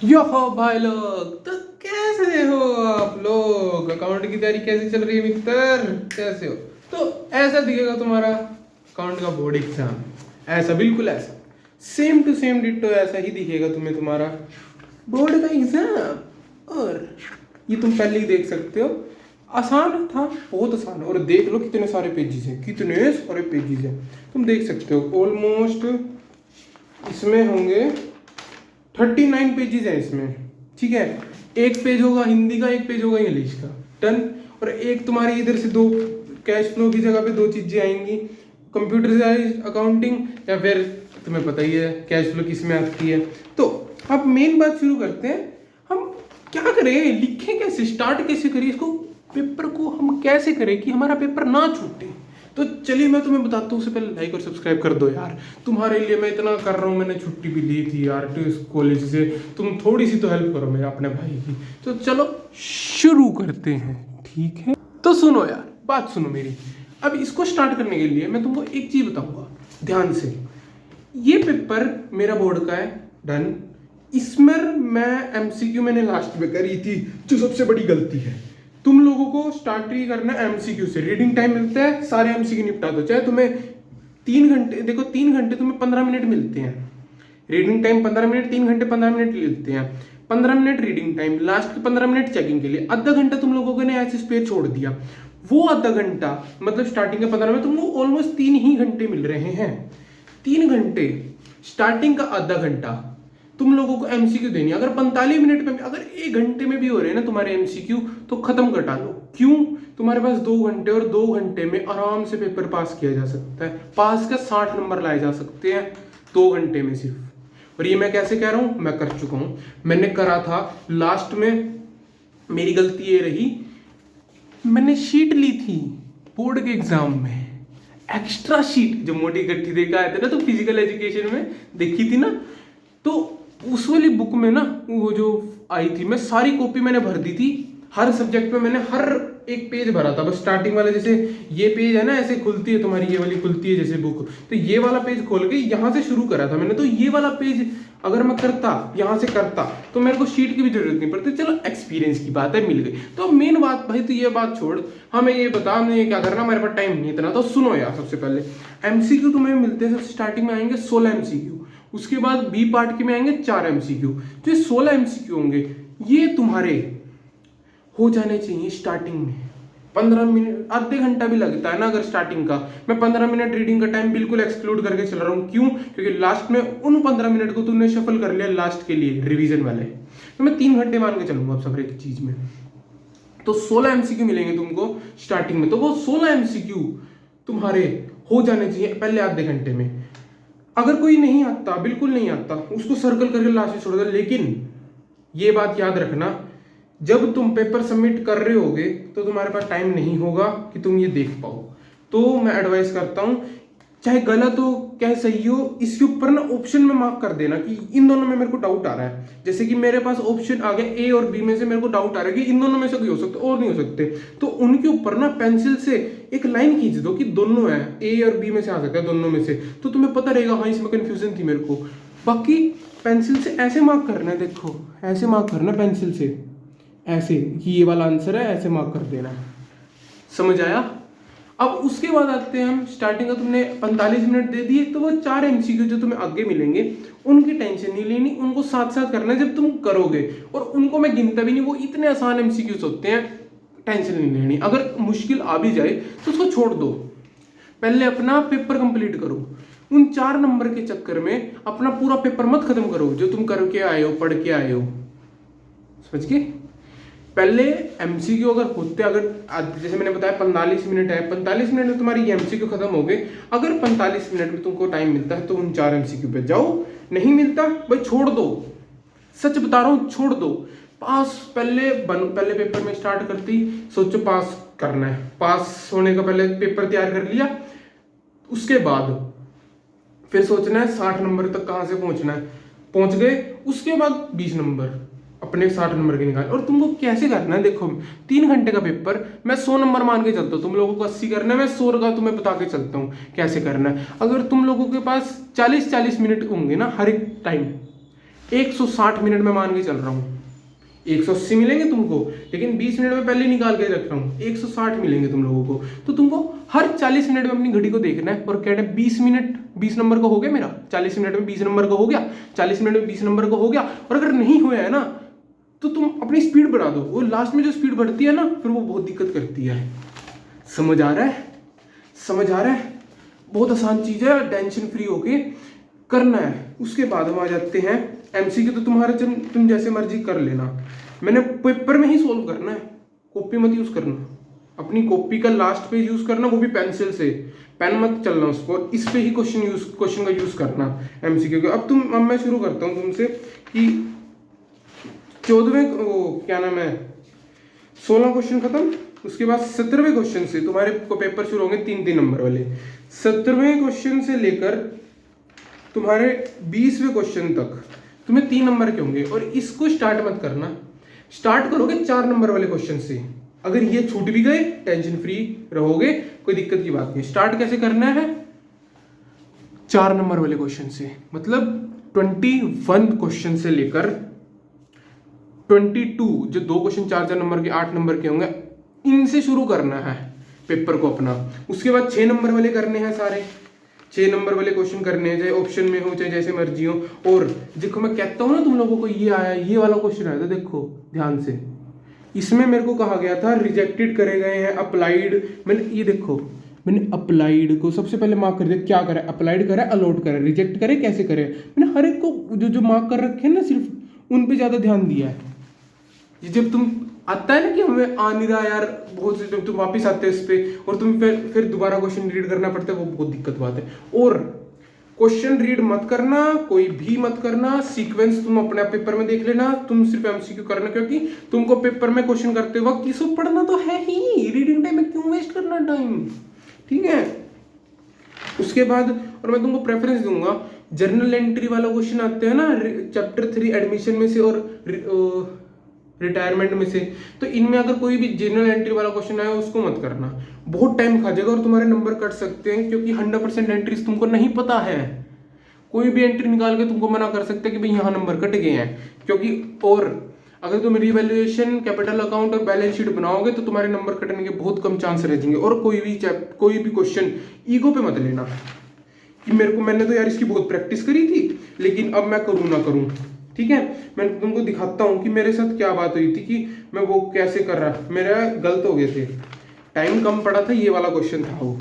यो हो भाई लोग, तो कैसे हो आप लोग? अकाउंट की तैयारी कैसी चल रही है मित्र? कैसे हो? तो ऐसा दिखेगा तुम्हारा अकाउंट का बोर्ड एग्जाम। ऐसा, बिल्कुल ऐसा, सेम टू सेम डिट्टो ऐसा ही दिखेगा तुम्हें तुम्हारा बोर्ड का एग्जाम। और ये तुम पहले ही देख सकते हो, आसान था, बहुत आसान। और देख लो कितने सारे पेजेस हैं, कितने सारे पेजेस हैं। तुम देख सकते हो ऑलमोस्ट इसमें होंगे 39 पेजेस है इसमें। ठीक है, एक पेज होगा हिंदी का, एक पेज होगा इंग्लिश का। डन। और एक तुम्हारी इधर से दो कैश फ्लो की जगह पे दो चीजें आएंगी, कंप्यूटराइज्ड अकाउंटिंग, या फिर तुम्हें पता ही है कैश फ्लो किस में आती है। तो अब मेन बात शुरू करते हैं। हम क्या करें, लिखें कैसे, स्टार्ट कैसे करें इसको, पेपर को हम कैसे करें कि हमारा पेपर ना छूटे। तो चलिए मैं तुम्हें बताता हूँ। उससे पहले लाइक और सब्सक्राइब कर दो यार, तुम्हारे लिए मैं इतना कर रहा हूँ। मैंने छुट्टी भी ली थी यार कॉलेज से, तुम थोड़ी सी तो हेल्प करो मेरे अपने भाई की। तो चलो शुरू करते हैं, ठीक है? तो सुनो यार, बात सुनो मेरी। अब इसको स्टार्ट करने के लिए मैं तुमको एक चीज बताऊंगा ध्यान से। ये पेपर मेरा बोर्ड का है, डन। इसमें मैं एमसीक्यू मैंने लास्ट में करी थी, जो सबसे बड़ी गलती है। तुम लोगों को स्टार्ट ही करना है एमसीक्यू से। रीडिंग टाइम मिलता है, सारे एमसीक्यू निपटा दो। चाहे तुम्हें 3 घंटे, देखो 3 घंटे तुम्हें 15 मिनट मिलते हैं। रीडिंग टाइम 15 मिनट, 3 घंटे 15 मिनट मिलते हैं। 15 मिनट रीडिंग टाइम, लास्ट के 15 मिनट चेकिंग के लिए। आधा घंटा तुम लोगों ने ऐसे स्पेस छोड़ दिया। वो आधा घंटा मतलब स्टार्टिंग के 15 में तुमको ऑलमोस्ट 3 ही घंटे मिल रहे हैं। 3 घंटे, स्टार्टिंग का आधा घंटा तुम लोगों को एमसीक्यू देनी है। अगर 45 मिनट में, अगर 1 घंटे में भी हो रहे हैं ना तुम्हारे एमसीक्यू, तो खत्म कटा लो। क्यों? तुम्हारे पास 2 घंटे, और 2 घंटे में आराम से पेपर पास किया जा सकता है। पास का 60 नंबर लाए जा सकते हैं 2 घंटे में सिर्फ। और ये मैं कैसे कह रहा हूं, मैं कर चुका हूं, मैंने करा था लास्ट में। मेरी गलती ये रही, मैंने शीट ली थी बोर्ड के एग्जाम में, एक्स्ट्रा शीट जो मोटी गट्ठी देखा आए थे ना, तो फिजिकल एजुकेशन में देखी थी ना। तो उस वाली बुक में ना वो जो आई थी, मैं सारी कॉपी मैंने भर दी थी। हर सब्जेक्ट में मैंने हर एक पेज भरा था। बस स्टार्टिंग वाला, जैसे ये पेज है ना, ऐसे खुलती है तुम्हारी, ये वाली खुलती है जैसे बुक, तो ये वाला पेज खोल के यहाँ से शुरू करा था मैंने। तो ये वाला पेज अगर मैं करता, यहाँ से करता, तो मेरे को शीट की भी जरूरत नहीं पड़ती। चलो एक्सपीरियंस की बात है, मिल गई। तो मेन बात भाई, तो ये बात छोड़, हमें ये बता हमें ये क्या करना, मेरे पास टाइम नहीं इतना। तो सुनो यार, सबसे पहले एमसीक्यू तुम्हें मिलते हैं, सबसे स्टार्टिंग में आएंगे 16 एमसीक्यू। उसके बाद बी पार्ट के में आएंगे 4 एमसीक्यू। जो 16 एमसीक्यू होंगे, ये तुम्हारे हो जाने चाहिए स्टार्टिंग में। 15 मिनट, आधे घंटा भी लगता है ना अगर स्टार्टिंग का। मैं 15 मिनट रीडिंग का टाइम बिल्कुल एक्सक्लूड करके चल रहा हूँ। क्यों? क्योंकि लास्ट में उन 15 मिनट को तुमने शफल कर लिया लास्ट के लिए, रिवीजन वाले। तो मैं 3 घंटे मान के चलूंगा अब सब एक चीज में। तो 16 एमसीक्यू मिलेंगे तुमको स्टार्टिंग में। तो वो 16 एमसीक्यू तुम्हारे हो जाने चाहिए पहले आधे घंटे में। अगर कोई नहीं आता, बिल्कुल नहीं आता, उसको सर्कल करके लास्ट में छोड़ दो। लेकिन ये बात याद रखना, जब तुम पेपर सबमिट कर रहे होगे तो तुम्हारे पास टाइम नहीं होगा कि तुम ये देख पाओ। तो मैं एडवाइस करता हूं, चाहे गलत हो चाहे सही हो, इसके ऊपर ना ऑप्शन में मार्क कर देना कि इन दोनों में मेरे को डाउट आ रहा है। जैसे कि मेरे पास ऑप्शन आ गया ए और बी में से, मेरे को डाउट आ रहा है कि इन दोनों में से कोई हो सकता है और नहीं हो सकते। तो उनके ऊपर ना पेंसिल से एक लाइन खींच दो कि दोनों है, ए और बी में से आ सकता है, दोनों में से। तो तुम्हें पता रहेगा हाँ इसमें कंफ्यूजन थी मेरे को। बाकी पेंसिल से ऐसे मार्क करना है, देखो ऐसे मार्क करना पेंसिल से, ऐसे कि ये वाला आंसर है, ऐसे मार्क कर देना। समझ आया? अब उसके बाद आते हैं हम, स्टार्टिंग का तुमने 45 मिनट दे दिए, तो वो 4 एमसीक्यू जो तुम्हें आगे मिलेंगे उनकी टेंशन नहीं लेनी, उनको साथ साथ करना है जब तुम करोगे। और उनको मैं गिनता भी नहीं, वो इतने आसान एमसीक्यूज होते हैं, टेंशन नहीं लेनी। अगर मुश्किल आ भी जाए तो उसको छोड़ दो, पहले अपना पेपर कंप्लीट करो। उन 4 नंबर के चक्कर में अपना पूरा पेपर मत खत्म करो जो तुम करके आए हो, पढ़ के आए हो। समझ गए? पहले एमसीक्यू अगर होते, अगर जैसे मैंने बताया 45 मिनट है, 45 मिनट में तुम्हारी एमसीक्यू खत्म हो गए। अगर 45 मिनट में तुमको टाइम मिलता है तो उन 4 एमसीक्यू पे जाओ, नहीं मिलता भाई छोड़ दो। सच बता रहा हूं, छोड़ दो। पास पहले पेपर में स्टार्ट करती सोचो पास करना है, पास होने का पहले पेपर तैयार कर लिया। उसके बाद फिर सोचना है 60 नंबर तक कहां से पहुंचना है, पहुंच गए। उसके बाद 20 नंबर अपने 60 नंबर के निकाल। और तुमको कैसे करना है, देखो 3 घंटे का पेपर, मैं 100 नंबर मान के चलता हूँ, तुम लोगों को 80 करना है, मैं 100 का तुम्हें बता के चलता हूँ कैसे करना है। अगर तुम लोगों के पास 40-40 मिनट होंगे ना हर एक टाइम, 160 मिनट में मान के चल रहा हूँ। 180 मिलेंगे तुमको, लेकिन 20 मिनट में पहले निकाल के रख रहा हूँ, 160 मिलेंगे तुम लोगों को। तो तुमको हर 40 मिनट में अपनी घड़ी को देखना है और कहना है 20 मिनट 20 नंबर का हो गया मेरा, 40 मिनट में 20 नंबर का हो गया, 40 मिनट में 20 नंबर का हो गया। और अगर नहीं हुआ है ना तो तुम अपनी स्पीड बढ़ा दो। वो लास्ट में जो स्पीड बढ़ती है ना फिर वो बहुत दिक्कत करती है। समझ आ रहा है? समझ आ रहा है? बहुत आसान चीज है, टेंशन फ्री होके करना है। उसके बाद हम आ जाते हैं एमसीक्यू। तो तुम्हारा तुम जैसे मर्जी कर लेना, मैंने पेपर में ही सोल्व करना है, कॉपी मत यूज करना। अपनी कॉपी का लास्ट पेज यूज करना, वो भी पेंसिल से, पेन मत चलना उसको, और इस पे ही क्वेश्चन का यूज करना एमसीक्यू का। अब मैं शुरू करता हूँ तुमसे कि 14वें क्या नाम है, 16 क्वेश्चन खत्म, उसके बाद 17वें क्वेश्चन से तुम्हारे को पेपर शुरू होंगे 3-3 नंबर वाले। 17वें क्वेश्चन से लेकर तुम्हारे 20वें क्वेश्चन तक तुम्हें 3 नंबर के होंगे। और इसको स्टार्ट मत करना, स्टार्ट करोगे 4 नंबर वाले क्वेश्चन से। अगर ये छूट भी गए टेंशन फ्री रहोगे, कोई दिक्कत की बात नहीं। स्टार्ट कैसे करना है? 4 नंबर वाले क्वेश्चन से, मतलब 21 क्वेश्चन से लेकर 22, जो 2 क्वेश्चन 4-4 नंबर के 8 नंबर के होंगे, इनसे शुरू करना है पेपर को अपना। उसके बाद 6 नंबर वाले करने हैं सारे, 6 नंबर वाले क्वेश्चन करने हैं, चाहे ऑप्शन में हो चाहे जैसे मर्जी हो। और देखो मैं कहता हूँ ना तुम लोगों को, ये आया, ये वाला क्वेश्चन आया था, देखो ध्यान से। इसमें मेरे को कहा गया था रिजेक्टेड करे गए हैं, अप्लाइड। मैंने ये देखो, मैंने अप्लाइड को सबसे पहले मार्क कर दिया। क्या करा? अप्लाइड करा, अलॉट करा, रिजेक्ट करे, कैसे करे। मैंने हर एक को जो जो मार्क कर रखे हैं ना, सिर्फ उन पे ज्यादा ध्यान दिया है। ये जब तुम आता है ना कि हमें आ नहीं रहा यार, बहुत से जब तुम वापस आते हो इस पे और तुम फिर दोबारा क्वेश्चन रीड करना पड़ता है, वो बहुत दिक्कत बात है। और क्वेश्चन रीड मत करना, कोई भी मत करना, सीक्वेंस तुम अपने आप पेपर में देख लेना, तुम सिर्फ एमसीक्यू करना, क्योंकि तुमको पेपर में क्वेश्चन करते वक्त ये सब पढ़ना तो है ही, रीडिंग टाइम में क्यों वेस्ट करना टाइम, ठीक है। उसके बाद और मैं तुमको प्रेफरेंस दूंगा, जर्नल एंट्री वाला क्वेश्चन आते हैं ना चैप्टर 3 एडमिशन में से और रिटायरमेंट में से, तो इनमें अगर कोई भी जनरल एंट्री वाला क्वेश्चन आया उसको मत करना, बहुत टाइम खा जाएगा और तुम्हारे नंबर कट सकते हैं, क्योंकि 100% एंट्रीज तुमको नहीं पता है। कोई भी एंट्री निकाल के तुमको मना कर सकते हैं कि भाई यहाँ नंबर कट गए हैं, क्योंकि और अगर तुम रिवैल्यूएशन, कैपिटल अकाउंट और बैलेंस शीट बनाओगे तो तुम्हारे नंबर कटने के बहुत कम चांस रह जाएंगे। और कोई भी क्वेश्चन ईगो पे मत लेना कि मैंने तो यार इसकी बहुत प्रैक्टिस करी थी, लेकिन अब मैं करूँ ना करूँ, ठीक है। मैं तुमको दिखाता हूँ कि मेरे साथ क्या बात हुई थी, कि मैं वो कैसे कर रहा, मेरा गलत हो गए थे, टाइम कम पड़ा था, ये वाला क्वेश्चन था, वो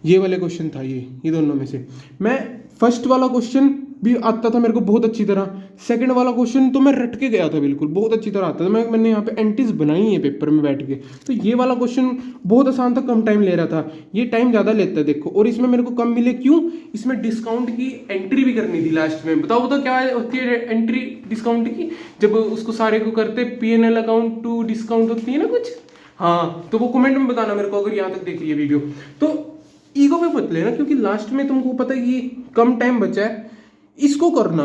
ये वाले क्वेश्चन था, ये दोनों में से मैं फर्स्ट वाला क्वेश्चन भी आता था मेरे को बहुत अच्छी तरह, सेकंड वाला क्वेश्चन तो मैं रट के गया था, बिल्कुल बहुत अच्छी तरह आता था। मैंने यहाँ पे एंट्रीज बनाई है पेपर में बैठ के। तो ये वाला क्वेश्चन बहुत आसान था, कम टाइम ले रहा था, ये टाइम ज़्यादा लेता है देखो। और इसमें मेरे को कम मिले क्यों? इसमें डिस्काउंट की एंट्री भी करनी थी लास्ट में। बताओ क्या होती है एंट्री डिस्काउंट की? जब उसको सारे को करते PNL अकाउंट टू डिस्काउंट होती है ना कुछ, हाँ, तो वो कमेंट में बताना मेरे को अगर यहाँ तक देख लिया वीडियो। तो ईगो पे मत लेना, क्योंकि लास्ट में तुमको पता है कि कम टाइम बचा है, इसको करना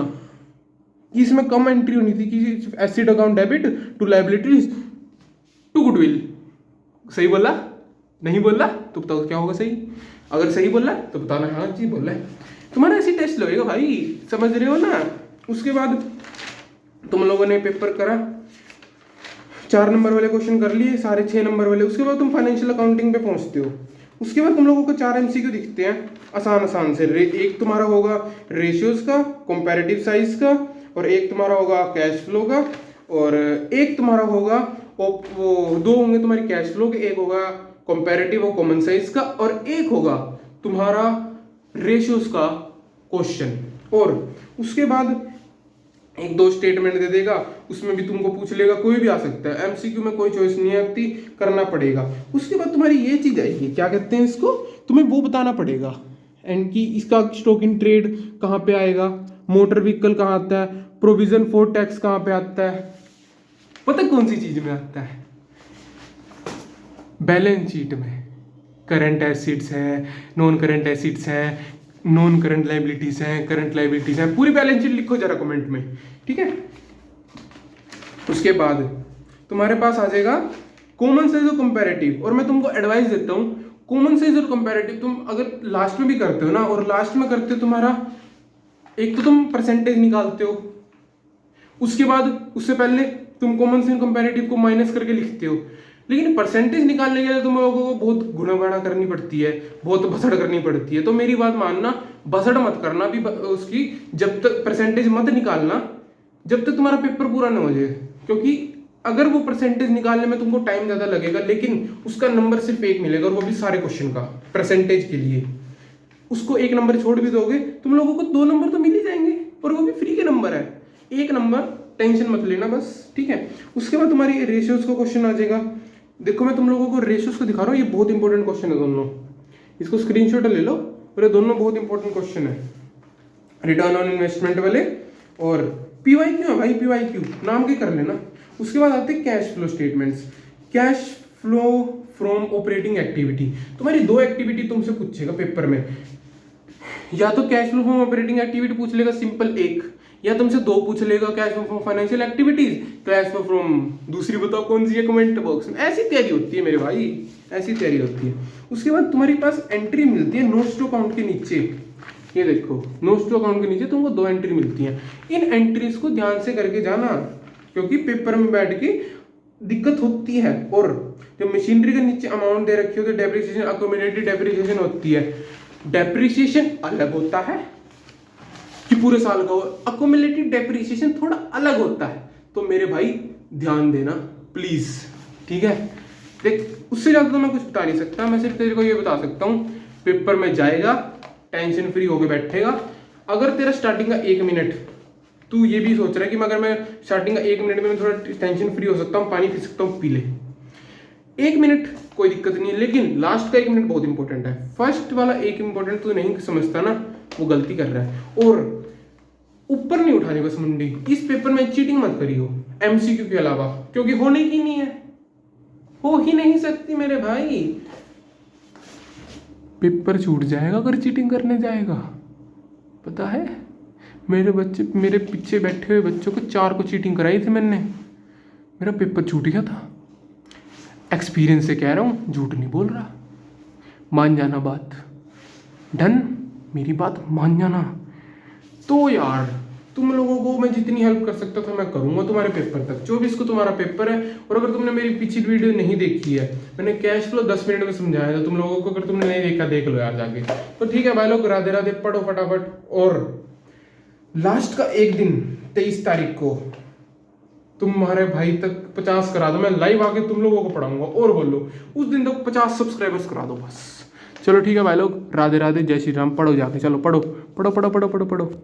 कि इसमें कम एंट्री होनी थी कि asset account debit to liabilities to goodwill. सही बोला? नहीं बोला तो बताओ क्या होगा सही? अगर सही बोला तो बताना हाँ जी बोला है। तुम्हारा ऐसी टेस्ट लगेगा भाई, समझ रहे हो ना। उसके बाद तुम लोगों ने पेपर करा, 4 नंबर वाले क्वेश्चन कर लिए, सारे 6 नंबर वाले। उसके बाद तुम फाइनेंशियल अकाउंटिंग पे पहुंचते हो। उसके बाद तुम लोगों को 4 MCQ दिखते हैं आसान से। एक तुम्हारा होगा रेशियोज का, कंपैरेटिव साइज का, और एक तुम्हारा होगा कैश फ्लो का, और एक तुम्हारा होगा वो 2 होंगे तुम्हारी कैश फ्लो के, एक होगा कंपैरेटिव और कॉमन साइज का, और एक होगा तुम्हारा रेशियोज का क्वेश्चन। और उसके बाद 1-2 स्टेटमेंट दे देगा, उसमें भी तुमको पूछ लेगा, कोई भी आ सकता है। MCQ में कोई चॉइस नहीं आती, करना पड़ेगा। उसके बाद तुम्हारी ये चीज आएगी, क्या कहते हैं इसको, तुम्हें वो बताना पड़ेगा एंड कि इसका स्टॉक इन ट्रेड कहाँ पे आएगा, मोटर व्हीकल कहाँ आता है, प्रोविजन फॉर टैक्स कहाँ पे आता है, पता कौन सी चीज में आता है? बैलेंस शीट में। करंट एसिड्स है, नॉन करंट एसिड्स है, नॉन करंट लाइबिलिटीज हैं, करंट लाइबिलिटीज हैं, पूरी बैलेंस शीट लिखो जरा कमेंट में, ठीक है। उसके बाद तुम्हारे पास आ जाएगा कॉमन साइज और कंपैरेटिव। और मैं तुमको एडवाइस देता हूँ, कॉमन साइज और कंपैरेटिव तुम अगर लास्ट में भी करते हो ना, और लास्ट में करते हो तुम्हारा एक तो तुम परसेंटेज निकालते हो, उसके बाद उससे पहले तुम कॉमन सेंस कंपैरेटिव को माइनस करके लिखते हो, लेकिन परसेंटेज निकालने के लिए तुम लोगों को बहुत गुणा बढ़ा करनी पड़ती है, बहुत भसड़ करनी पड़ती है। तो मेरी बात मानना, भसड़ मत करना भी उसकी, जब तक परसेंटेज मत निकालना जब तक तुम्हारा पेपर पूरा ना हो जाए, क्योंकि अगर वो परसेंटेज निकालने में तुमको टाइम ज़्यादा लगेगा लेकिन उसका नंबर सिर्फ एक मिलेगा, और वो भी सारे क्वेश्चन का परसेंटेज के लिए। उसको एक नंबर छोड़ भी दोगे तुम लोगों को 2 नंबर तो मिल ही जाएंगे, और वो भी फ्री के नंबर है। 1 नंबर टेंशन मत लेना बस, ठीक है। उसके बाद तुम्हारी रेशियोज का क्वेश्चन आ जाएगा। देखो मैं तुम लोगों को रेशियोज को दिखा रहा हूँ, ये बहुत इंपॉर्टेंट क्वेश्चन है दोनों, इसको स्क्रीनशॉट ले लो, और ये दोनों बहुत इंपॉर्टेंट क्वेश्चन है, रिटर्न ऑन इन्वेस्टमेंट वाले और पीवाईक्यू है भाई, पीवाईक्यू नाम के कर लेना। उसके बाद आते हैं cash flow statements. Cash flow from operating activity, तुम्हारी 2 एक्टिविटी तुमसे पूछेगा पेपर में, या तो cash flow from operating activity पूछ लेगा सिंपल एक, या तुमसे 2 पूछ लेगा, cash flow from financial activities, cash flow from दूसरी बताओ कौन सी है कमेंट बॉक्स में। ऐसी तैयारी होती है मेरे भाई, ऐसी तैयारी होती है। उसके बाद तुम्हारे पास एंट्री मिलती है नोट्स टू अकाउंट के नीचे, ये देखो नोट्स टू अकाउंट के नीचे तुमको 2 एंट्री मिलती हैं। इन एंट्रीज को ध्यान से करके जाना, क्योंकि पेपर में बैठ के दिक्कत होती है। और जब मशीनरी के नीचे अमाउंट दे रखी हो तो डेप्रिसिएशन, अक्यूमुलेटेड डेप्रिसिएशन होती है। डेप्रिसिएशन अलग होता है कि पूरे साल का, और अक्यूमुलेटेड डेप्रिसिएशन थोड़ा अलग होता है। तो मेरे भाई ध्यान देना प्लीज, ठीक है। देख उससे ज्यादा तो मैं कुछ बता नहीं सकता, मैं सिर्फ तेरे को ये बता सकता हूँ, पेपर में जाएगा टेंशन फ्री होके बैठेगा। अगर तेरा स्टार्टिंग का 1 मिनट तू ये भी सोच रहा है कि अगर मैं स्टार्टिंग का 1 मिनट में मैं थोड़ा टेंशन फ्री हो सकता हूँ, पानी पी सकता हूँ, पी ले, 1 मिनट कोई दिक्कत नहीं है, लेकिन लास्ट का 1 मिनट बहुत इंपॉर्टेंट है। फर्स्ट वाला 1 इंपॉर्टेंट तू नहीं समझता ना, वो गलती कर रहा है। और ऊपर नहीं उठानी बस मुंडी, इस पेपर में चीटिंग मत करियो एमसीक्यू के अलावा, क्योंकि होने की नहीं है, हो ही नहीं सकती मेरे भाई। पेपर छूट जाएगा अगर चीटिंग करने जाएगा, पता है। मेरे पीछे बैठे हुए बच्चों को 4 को चीटिंग कराई थी मैंने, मेरा पेपर छूट गया था। एक्सपीरियंस से कह रहा हूँ, झूठ नहीं बोल रहा। मान जाना बात, डन, मेरी बात मान जाना। तो यार तुम लोगों को मैं जितनी हेल्प कर सकता था मैं करूंगा तुम्हारे पेपर तक। 24 को तुम्हारा पेपर है, और अगर तुमने मेरी पिछली वीडियो नहीं देखी है, मैंने कैश फ्लो 10 मिनट में समझाया था तुम लोगों को, अगर तुमने नहीं देखा देख लो यार जाके। तो ठीक है भाई लोग, राधे राधे, पढ़ो फटाफट। और लास्ट का 1 दिन 23 तारीख को तुम्हारे भाई तक 50 करा दो, मैं लाइव आके तुम लोगों को पढ़ाऊंगा। और बोलो उस दिन तक 50 सब्सक्राइबर्स करा दो बस। चलो ठीक है भाई लोग, राधे राधे, जय श्री राम। पढ़ो जाके, चलो पढ़ो पढ़ो पढ़ो पढ़ो पढ़ो पढ़ो।